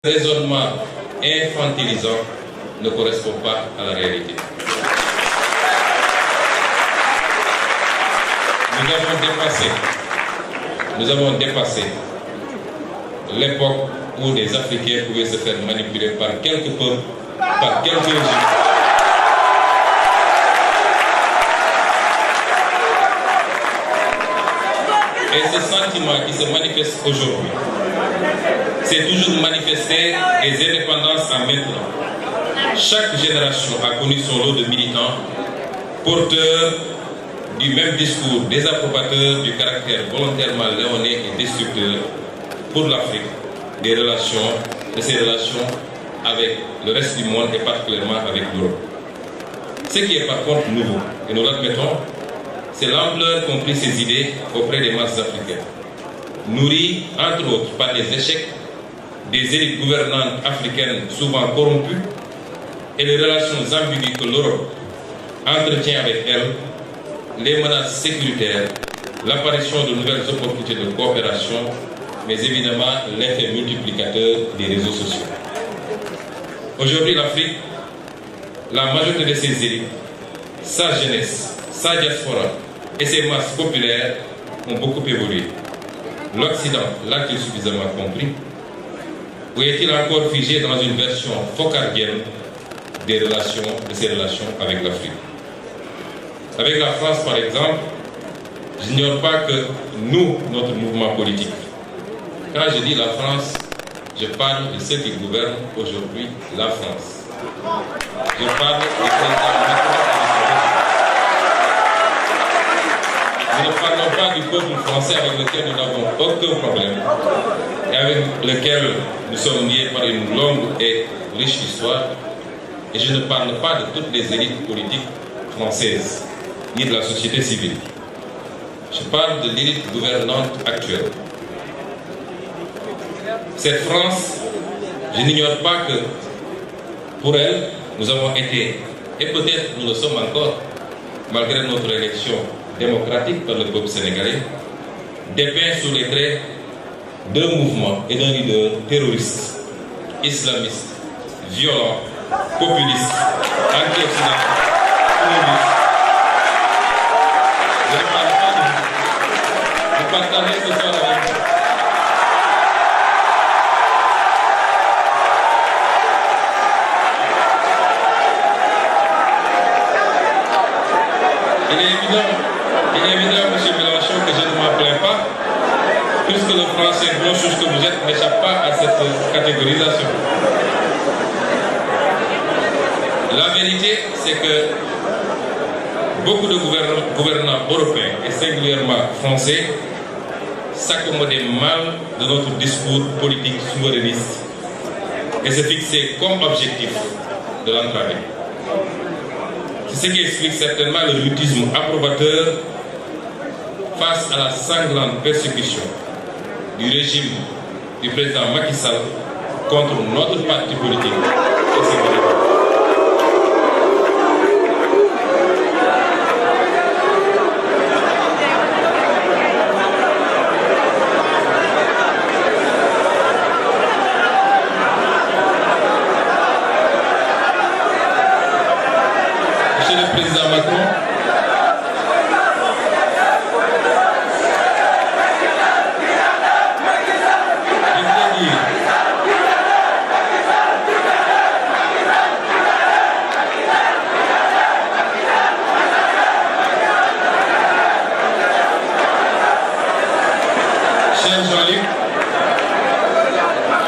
raisonnement infantilisant ne correspond pas à la réalité. Nous avons dépassé l'époque où les Africains pouvaient se faire manipuler par quelques peuples, par quelques régimes. Et ce sentiment qui se manifeste aujourd'hui, c'est toujours manifesté des indépendances à maintenant. Chaque génération a connu son lot de militants, porteurs du même discours, désapprobateurs du caractère volontairement léoné et destructeur pour l'Afrique, de ses relations avec le reste du monde et particulièrement avec l'Europe. Ce qui est par contre nouveau, et nous l'admettons, c'est l'ampleur qu'ont pris ces idées auprès des masses africaines, nourries entre autres par les échecs des élites gouvernantes africaines souvent corrompues et les relations ambiguës que l'Europe entretient avec elles, les menaces sécuritaires, l'apparition de nouvelles opportunités de coopération, mais évidemment l'effet multiplicateur des réseaux sociaux. Aujourd'hui, l'Afrique, la majorité de ses élites, sa jeunesse, sa diaspora et ses masses populaires ont beaucoup évolué. L'Occident l'a-t-il suffisamment compris? Ou est-il encore figé dans une version focardienne de ses relations avec l'Afrique? Avec la France, par exemple, j'ignore pas que nous, notre mouvement politique, quand je dis la France, je parle de ceux qui gouvernent aujourd'hui la France. Je parle du président Macron. Nous ne parlons pas du peuple français avec lequel nous n'avons aucun problème et avec lequel nous sommes liés par une longue et riche histoire. Et je ne parle pas de toutes les élites politiques françaises, ni de la société civile. Je parle de l'élite gouvernante actuelle. Cette France, je n'ignore pas que pour elle, nous avons été, et peut-être nous le sommes encore, malgré notre élection démocratique par le peuple sénégalais, dépeint sous les traits d'un mouvement et d'un leader terroriste, islamiste, violent, populiste, anti-occidental, communiste. Je ne parle pas de vous. Vous partagez ce soir avec vous. Il est évident, M. Mélenchon, que je ne m'en plains pas, puisque le français bon chose que vous êtes n'échappe pas à cette catégorisation. La vérité, c'est que beaucoup de gouvernants européens, et singulièrement français, s'accommodaient mal de notre discours politique souverainiste et se fixaient comme objectif de l'entraver. C'est ce qui explique certainement le mutisme approbateur face à la sanglante persécution du régime du président Macky Sall contre notre parti politique et ses militants. Monsieur le Président Macron, cher Jean-Luc,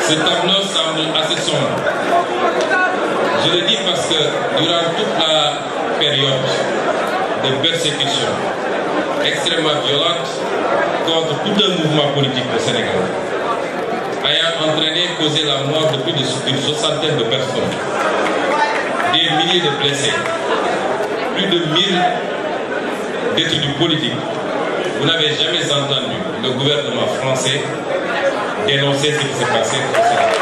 ce tableau semble assez sombre. Je le dis parce que durant toute la période de persécution extrêmement violente contre tout un mouvement politique au Sénégal, ayant entraîné, causé la mort de plus d'une soixantaine de personnes, des milliers de blessés, plus de 1000 détenus politiques, vous n'avez jamais entendu le gouvernement français dénoncer ce qui s'est passé au Sénégal.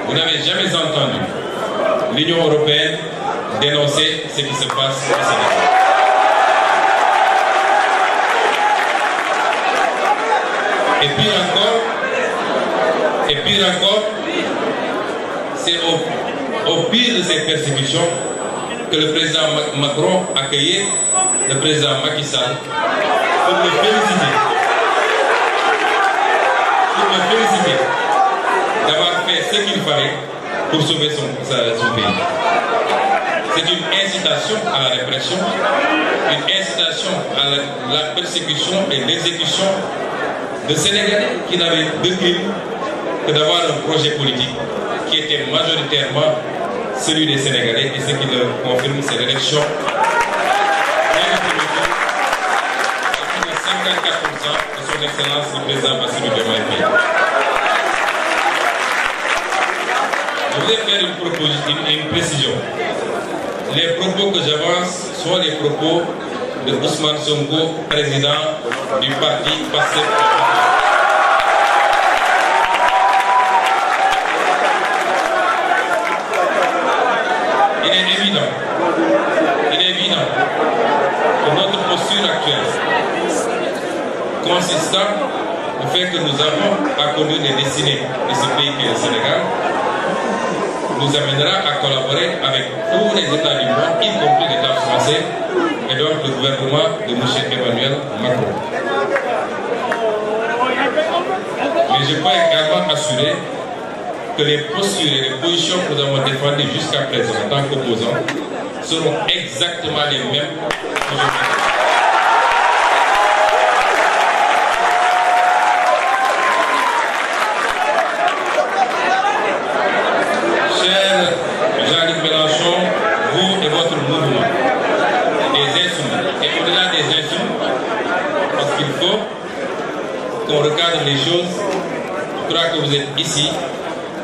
Vous n'avez jamais entendu l'Union européenne dénoncer ce qui se passe au Sénégal. pire encore, c'est au pire de ces persécutions que le président Macron accueillait le président Macky Sall pour le féliciter. D'avoir fait ce qu'il fallait pour sauver son pays. C'est une incitation à la répression, une incitation à la persécution et l'exécution de Sénégalais qui n'avaient de crime que d'avoir un projet politique qui était majoritairement celui des Sénégalais, et ce qui le confirme, c'est l'élection de 54% de son Excellence le président Bassirou Diomaye Faye. Je voudrais faire une précision. Les propos que j'avance sont les propos de Ousmane Sonko, président du parti Pastef. Il est évident que notre posture actuelle, consistant au fait que nous avons à conduire les destinées de ce pays qui est le Sénégal, nous amènera à collaborer avec tous les États du monde, y compris l'État français et donc le gouvernement de M. Emmanuel Macron. Mais je peux également assurer que les postures et les positions que nous avons défendues jusqu'à présent en tant qu'opposants seront exactement les mêmes qu'aujourd'hui. Cher Jean-Luc Mélenchon, vous et votre mouvement, des insoumis, et au-delà des insoumis, parce qu'il faut qu'on recadre les choses, je crois que vous êtes ici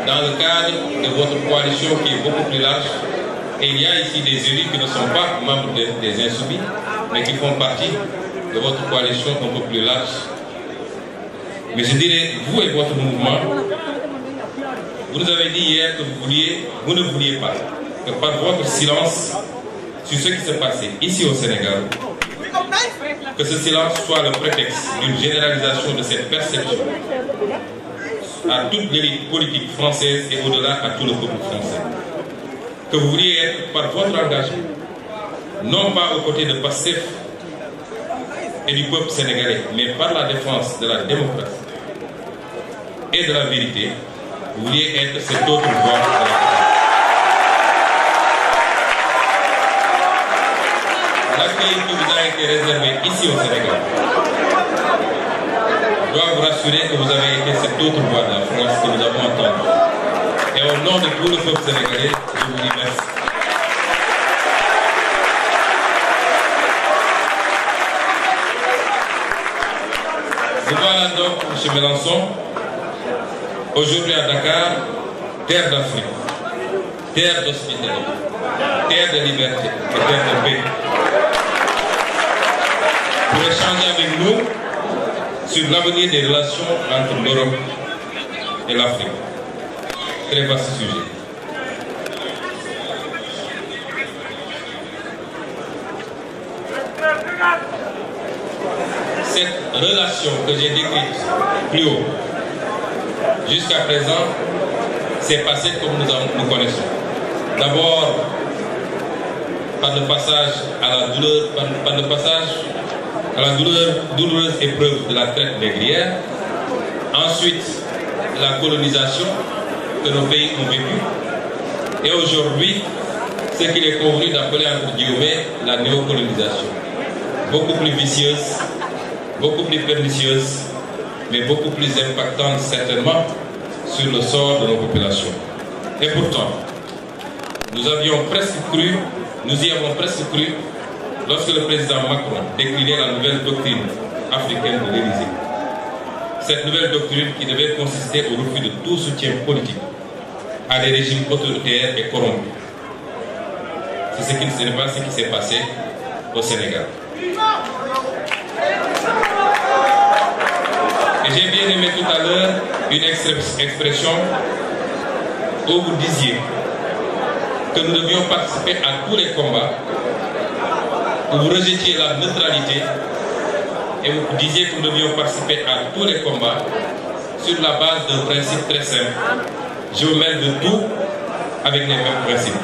dans le cadre de votre coalition qui est beaucoup plus large. Et il y a ici des élus qui ne sont pas membres des Insoumis, mais qui font partie de votre coalition un peu plus large. Mais je dirais, vous et votre mouvement, vous nous avez dit hier que vous ne vouliez pas, que par votre silence sur ce qui s'est passé ici au Sénégal, que ce silence soit le prétexte d'une généralisation de cette perception à toute l'élite politique française et au-delà à tout le peuple français. Que vous vouliez être par votre engagement, non pas aux côtés de Pastef et du peuple sénégalais, mais par la défense de la démocratie et de la vérité, vous vouliez être cette autre voie de la France. L'accueil qui vous a été réservé ici au Sénégal doit vous rassurer que vous avez été cette autre voix de la France que nous avons entendue. Et au nom de tout le peuple sénégalais, je vous dis merci. Nous voilà donc, M. Mélenchon, aujourd'hui à Dakar, terre d'Afrique, terre d'hospitalité, terre de liberté et terre de paix, pour échanger avec nous sur l'avenir des relations entre l'Europe et l'Afrique. Très vaste sujet. Cette relation que j'ai décrite plus haut, jusqu'à présent, s'est passée comme nous connaissons. D'abord, par le passage à la douleur, par le passage à la douloureuse épreuve de la traite négrière, ensuite la colonisation que nos pays ont vécu, et aujourd'hui, ce qu'il est convenu d'appeler entre guillemets la néocolonisation. Beaucoup plus vicieuse, beaucoup plus pernicieuse, mais beaucoup plus impactante certainement sur le sort de nos populations. Et pourtant, nous y avions presque cru lorsque le président Macron déclinait la nouvelle doctrine africaine de l'Élysée. Cette nouvelle doctrine qui devait consister au refus de tout soutien politique à des régimes autoritaires et corrompus. Ce n'est pas ce qui s'est passé au Sénégal. Et j'ai bien aimé tout à l'heure une expression où vous disiez que nous devions participer à tous les combats, où vous rejetiez la neutralité et vous disiez que nous devions participer à tous les combats sur la base d'un principe très simple. Je me mêle de tout avec les mêmes principes.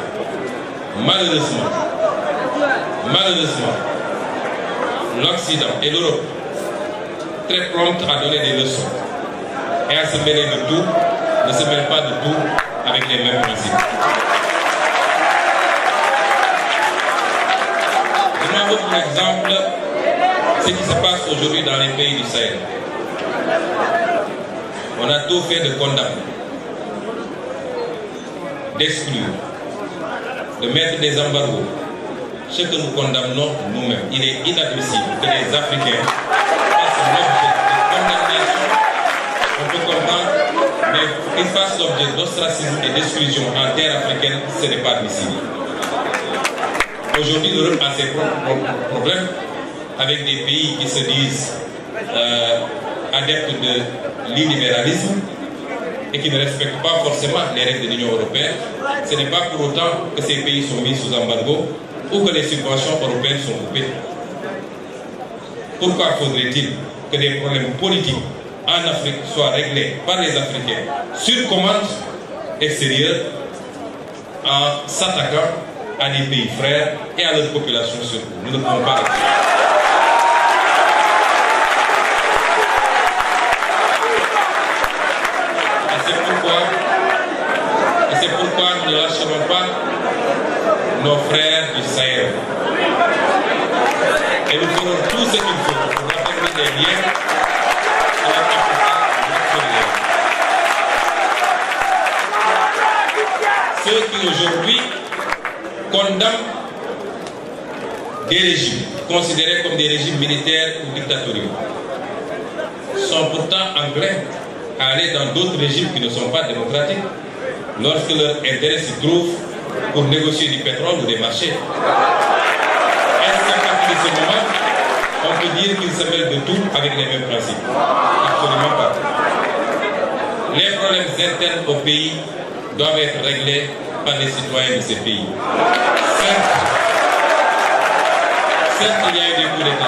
Malheureusement, l'Occident et l'Europe, très promptes à donner des leçons et à se mêler de tout, ne se mêlent pas de tout avec les mêmes principes. Je m'en veux pour exemple ce qui se passe aujourd'hui dans les pays du Sahel. On a tout fait de condamner, d'exclure, de mettre des embargos. Ce que nous condamnons nous-mêmes, il est inadmissible que les Africains fassent l'objet de condamnation, on peut comprendre, mais qu'ils fassent l'objet d'ostracisme et d'exclusion en terre africaine, ce n'est pas admissible. Aujourd'hui, l'Europe a ses propres problèmes avec des pays qui se disent adeptes de l'illibéralisme et qui ne respectent pas forcément les règles de l'Union européenne. Ce n'est pas pour autant que ces pays sont mis sous embargo ou que les subventions européennes sont coupées. Pourquoi faudrait-il que des problèmes politiques en Afrique soient réglés par les Africains sur commande extérieure en s'attaquant à des pays frères et à leur population surtout? Nous ne pouvons pas. Et c'est pourquoi nous ne lâcherons pas nos frères du Sahel. Et nous ferons tout ce qu'il faut pour raffermir les liens avec l'Afrique. Ceux qui aujourd'hui condamnent des régimes considérés comme des régimes militaires ou dictatoriaux sont pourtant enclins à aller dans d'autres régimes qui ne sont pas démocratiques lorsque leur intérêt se trouve pour négocier du pétrole ou des marchés. Est-ce qu'à partir de ce moment, on peut dire qu'ils se mêlent de tout avec les mêmes principes? Absolument pas. Les problèmes internes au pays doivent être réglés par les citoyens de ces pays. Certes, il y a eu des coups d'État.